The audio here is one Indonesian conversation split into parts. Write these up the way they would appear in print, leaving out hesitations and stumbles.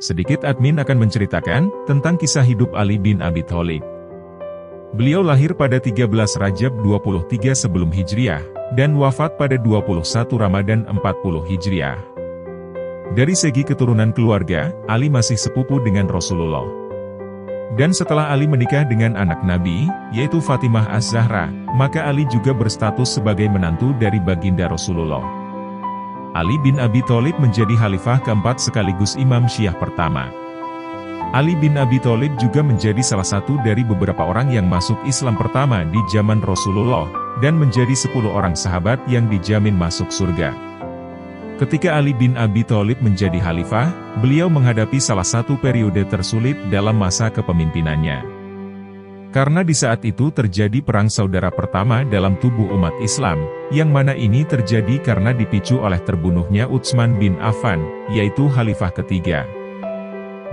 Sedikit admin akan menceritakan tentang kisah hidup Ali bin Abi Thalib. Beliau lahir pada 13 Rajab 23 sebelum Hijriah, dan wafat pada 21 Ramadan 40 Hijriah. Dari segi keturunan keluarga, Ali masih sepupu dengan Rasulullah. Dan setelah Ali menikah dengan anak Nabi, yaitu Fatimah Az-Zahra, maka Ali juga berstatus sebagai menantu dari baginda Rasulullah. Ali bin Abi Thalib menjadi khalifah keempat sekaligus Imam Syiah pertama. Ali bin Abi Thalib juga menjadi salah satu dari beberapa orang yang masuk Islam pertama di zaman Rasulullah, dan menjadi 10 orang sahabat yang dijamin masuk surga. Ketika Ali bin Abi Thalib menjadi khalifah, beliau menghadapi salah satu periode tersulit dalam masa kepemimpinannya. Karena di saat itu terjadi perang saudara pertama dalam tubuh umat Islam, yang mana ini terjadi karena dipicu oleh terbunuhnya Utsman bin Affan, yaitu khalifah ketiga.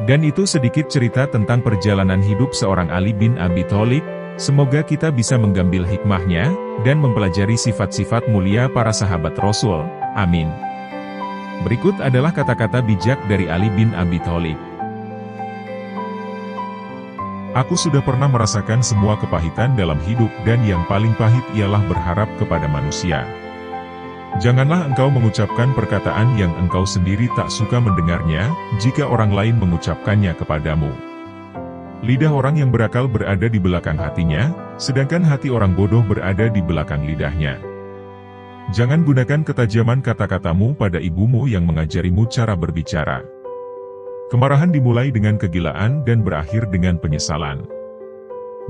Dan itu sedikit cerita tentang perjalanan hidup seorang Ali bin Abi Thalib. Semoga kita bisa mengambil hikmahnya, dan mempelajari sifat-sifat mulia para sahabat Rasul. Amin. Berikut adalah kata-kata bijak dari Ali bin Abi Thalib. Aku sudah pernah merasakan semua kepahitan dalam hidup, dan yang paling pahit ialah berharap kepada manusia. Janganlah engkau mengucapkan perkataan yang engkau sendiri tak suka mendengarnya, jika orang lain mengucapkannya kepadamu. Lidah orang yang berakal berada di belakang hatinya, sedangkan hati orang bodoh berada di belakang lidahnya. Jangan gunakan ketajaman kata-katamu pada ibumu yang mengajarimu cara berbicara. Kemarahan dimulai dengan kegilaan dan berakhir dengan penyesalan.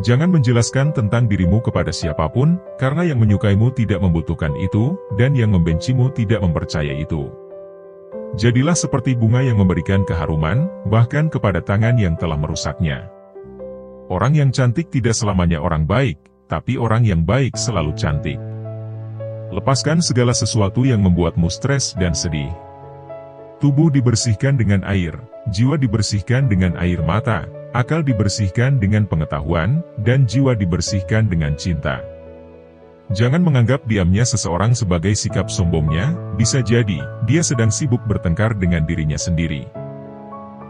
Jangan menjelaskan tentang dirimu kepada siapapun, karena yang menyukaimu tidak membutuhkan itu, dan yang membencimu tidak mempercaya itu. Jadilah seperti bunga yang memberikan keharuman, bahkan kepada tangan yang telah merusaknya. Orang yang cantik tidak selamanya orang baik, tapi orang yang baik selalu cantik. Lepaskan segala sesuatu yang membuatmu stres dan sedih. Tubuh dibersihkan dengan air, jiwa dibersihkan dengan air mata, akal dibersihkan dengan pengetahuan, dan jiwa dibersihkan dengan cinta. Jangan menganggap diamnya seseorang sebagai sikap sombongnya, bisa jadi, dia sedang sibuk bertengkar dengan dirinya sendiri.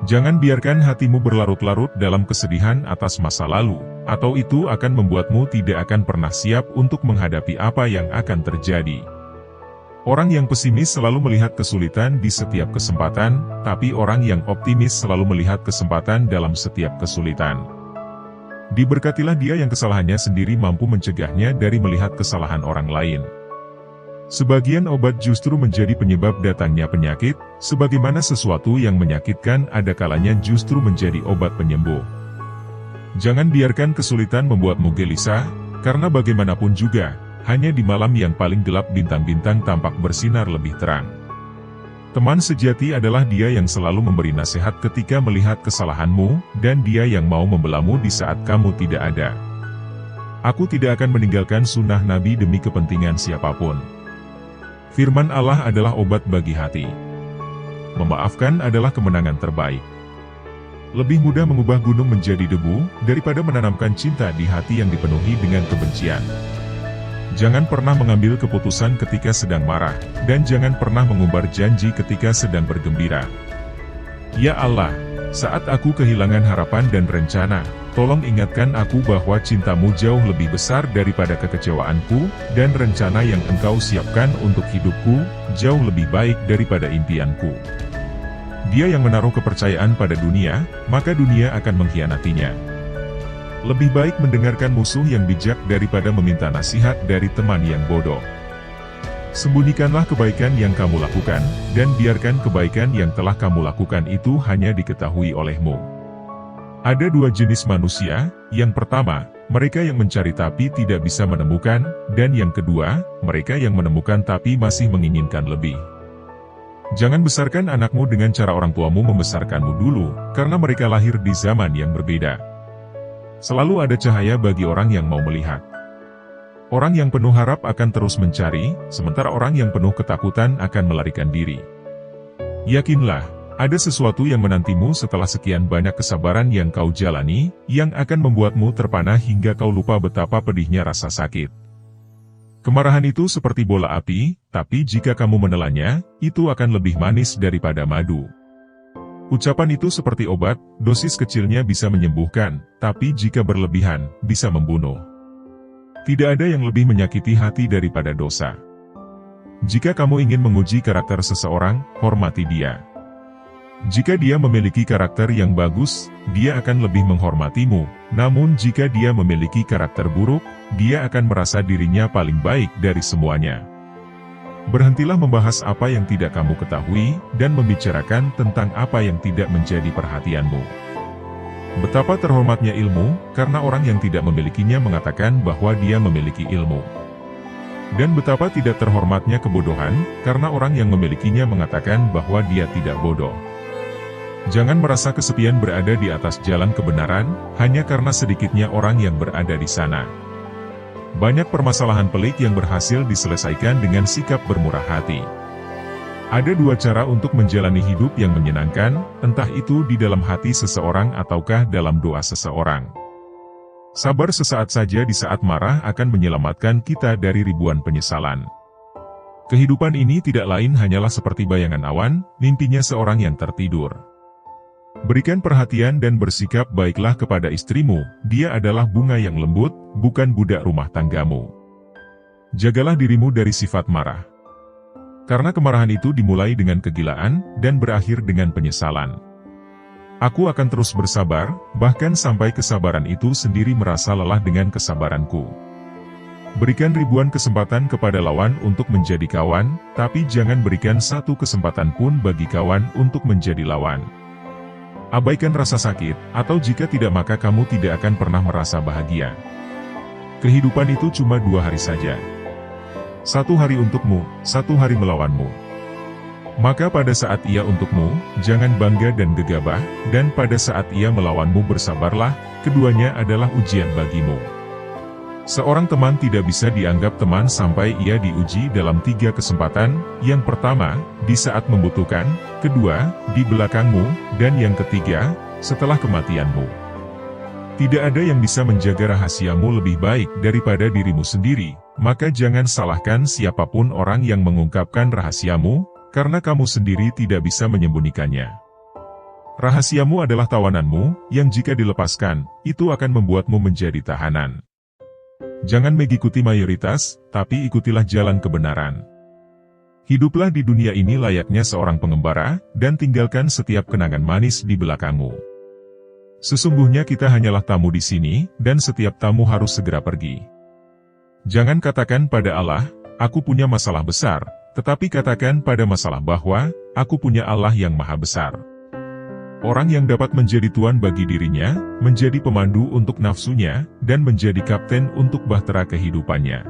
Jangan biarkan hatimu berlarut-larut dalam kesedihan atas masa lalu, atau itu akan membuatmu tidak akan pernah siap untuk menghadapi apa yang akan terjadi. Orang yang pesimis selalu melihat kesulitan di setiap kesempatan, tapi orang yang optimis selalu melihat kesempatan dalam setiap kesulitan. Diberkatilah dia yang kesalahannya sendiri mampu mencegahnya dari melihat kesalahan orang lain. Sebagian obat justru menjadi penyebab datangnya penyakit, sebagaimana sesuatu yang menyakitkan ada kalanya justru menjadi obat penyembuh. Jangan biarkan kesulitan membuatmu gelisah, karena bagaimanapun juga, hanya di malam yang paling gelap bintang-bintang tampak bersinar lebih terang. Teman sejati adalah dia yang selalu memberi nasihat ketika melihat kesalahanmu, dan dia yang mau membelamu di saat kamu tidak ada. Aku tidak akan meninggalkan sunnah Nabi demi kepentingan siapapun. Firman Allah adalah obat bagi hati. Memaafkan adalah kemenangan terbaik. Lebih mudah mengubah gunung menjadi debu, daripada menanamkan cinta di hati yang dipenuhi dengan kebencian. Jangan pernah mengambil keputusan ketika sedang marah, dan jangan pernah mengumbar janji ketika sedang bergembira. Ya Allah, saat aku kehilangan harapan dan rencana, tolong ingatkan aku bahwa cintamu jauh lebih besar daripada kekecewaanku, dan rencana yang engkau siapkan untuk hidupku, jauh lebih baik daripada impianku. Dia yang menaruh kepercayaan pada dunia, maka dunia akan mengkhianatinya. Lebih baik mendengarkan musuh yang bijak daripada meminta nasihat dari teman yang bodoh. Sembunyikanlah kebaikan yang kamu lakukan, dan biarkan kebaikan yang telah kamu lakukan itu hanya diketahui olehmu. Ada dua jenis manusia, yang pertama, mereka yang mencari tapi tidak bisa menemukan, dan yang kedua, mereka yang menemukan tapi masih menginginkan lebih. Jangan besarkan anakmu dengan cara orang tuamu membesarkanmu dulu, karena mereka lahir di zaman yang berbeda. Selalu ada cahaya bagi orang yang mau melihat. Orang yang penuh harap akan terus mencari, sementara orang yang penuh ketakutan akan melarikan diri. Yakinlah, ada sesuatu yang menantimu setelah sekian banyak kesabaran yang kau jalani, yang akan membuatmu terpana hingga kau lupa betapa pedihnya rasa sakit. Kemarahan itu seperti bola api, tapi jika kamu menelannya, itu akan lebih manis daripada madu. Ucapan itu seperti obat, dosis kecilnya bisa menyembuhkan, tapi jika berlebihan, bisa membunuh. Tidak ada yang lebih menyakiti hati daripada dosa. Jika kamu ingin menguji karakter seseorang, hormati dia. Jika dia memiliki karakter yang bagus, dia akan lebih menghormatimu. Namun jika dia memiliki karakter buruk, dia akan merasa dirinya paling baik dari semuanya. Berhentilah membahas apa yang tidak kamu ketahui, dan membicarakan tentang apa yang tidak menjadi perhatianmu. Betapa terhormatnya ilmu, karena orang yang tidak memilikinya mengatakan bahwa dia memiliki ilmu. Dan betapa tidak terhormatnya kebodohan, karena orang yang memilikinya mengatakan bahwa dia tidak bodoh. Jangan merasa kesepian berada di atas jalan kebenaran, hanya karena sedikitnya orang yang berada di sana. Banyak permasalahan pelik yang berhasil diselesaikan dengan sikap bermurah hati. Ada dua cara untuk menjalani hidup yang menyenangkan, entah itu di dalam hati seseorang ataukah dalam doa seseorang. Sabar sesaat saja di saat marah akan menyelamatkan kita dari ribuan penyesalan. Kehidupan ini tidak lain hanyalah seperti bayangan awan, mimpinya seorang yang tertidur. Berikan perhatian dan bersikap baiklah kepada istrimu, dia adalah bunga yang lembut, bukan budak rumah tanggamu. Jagalah dirimu dari sifat marah. Karena kemarahan itu dimulai dengan kegilaan, dan berakhir dengan penyesalan. Aku akan terus bersabar, bahkan sampai kesabaran itu sendiri merasa lelah dengan kesabaranku. Berikan ribuan kesempatan kepada lawan untuk menjadi kawan, tapi jangan berikan satu kesempatan pun bagi kawan untuk menjadi lawan. Abaikan rasa sakit, atau jika tidak maka kamu tidak akan pernah merasa bahagia. Kehidupan itu cuma 2 hari saja. 1 hari untukmu, 1 hari melawanmu. Maka pada saat ia untukmu, jangan bangga dan gegabah, dan pada saat ia melawanmu bersabarlah, keduanya adalah ujian bagimu. Seorang teman tidak bisa dianggap teman sampai ia diuji dalam 3 kesempatan, yang pertama, di saat membutuhkan, kedua, di belakangmu, dan yang ketiga, setelah kematianmu. Tidak ada yang bisa menjaga rahasiamu lebih baik daripada dirimu sendiri, maka jangan salahkan siapapun orang yang mengungkapkan rahasiamu, karena kamu sendiri tidak bisa menyembunyikannya. Rahasiamu adalah tawananmu, yang jika dilepaskan, itu akan membuatmu menjadi tahanan. Jangan mengikuti mayoritas, tapi ikutilah jalan kebenaran. Hiduplah di dunia ini layaknya seorang pengembara, dan tinggalkan setiap kenangan manis di belakangmu. Sesungguhnya kita hanyalah tamu di sini, dan setiap tamu harus segera pergi. Jangan katakan pada Allah, aku punya masalah besar, tetapi katakan pada masalah bahwa, aku punya Allah yang maha besar. Orang yang dapat menjadi tuan bagi dirinya, menjadi pemandu untuk nafsunya, dan menjadi kapten untuk bahtera kehidupannya.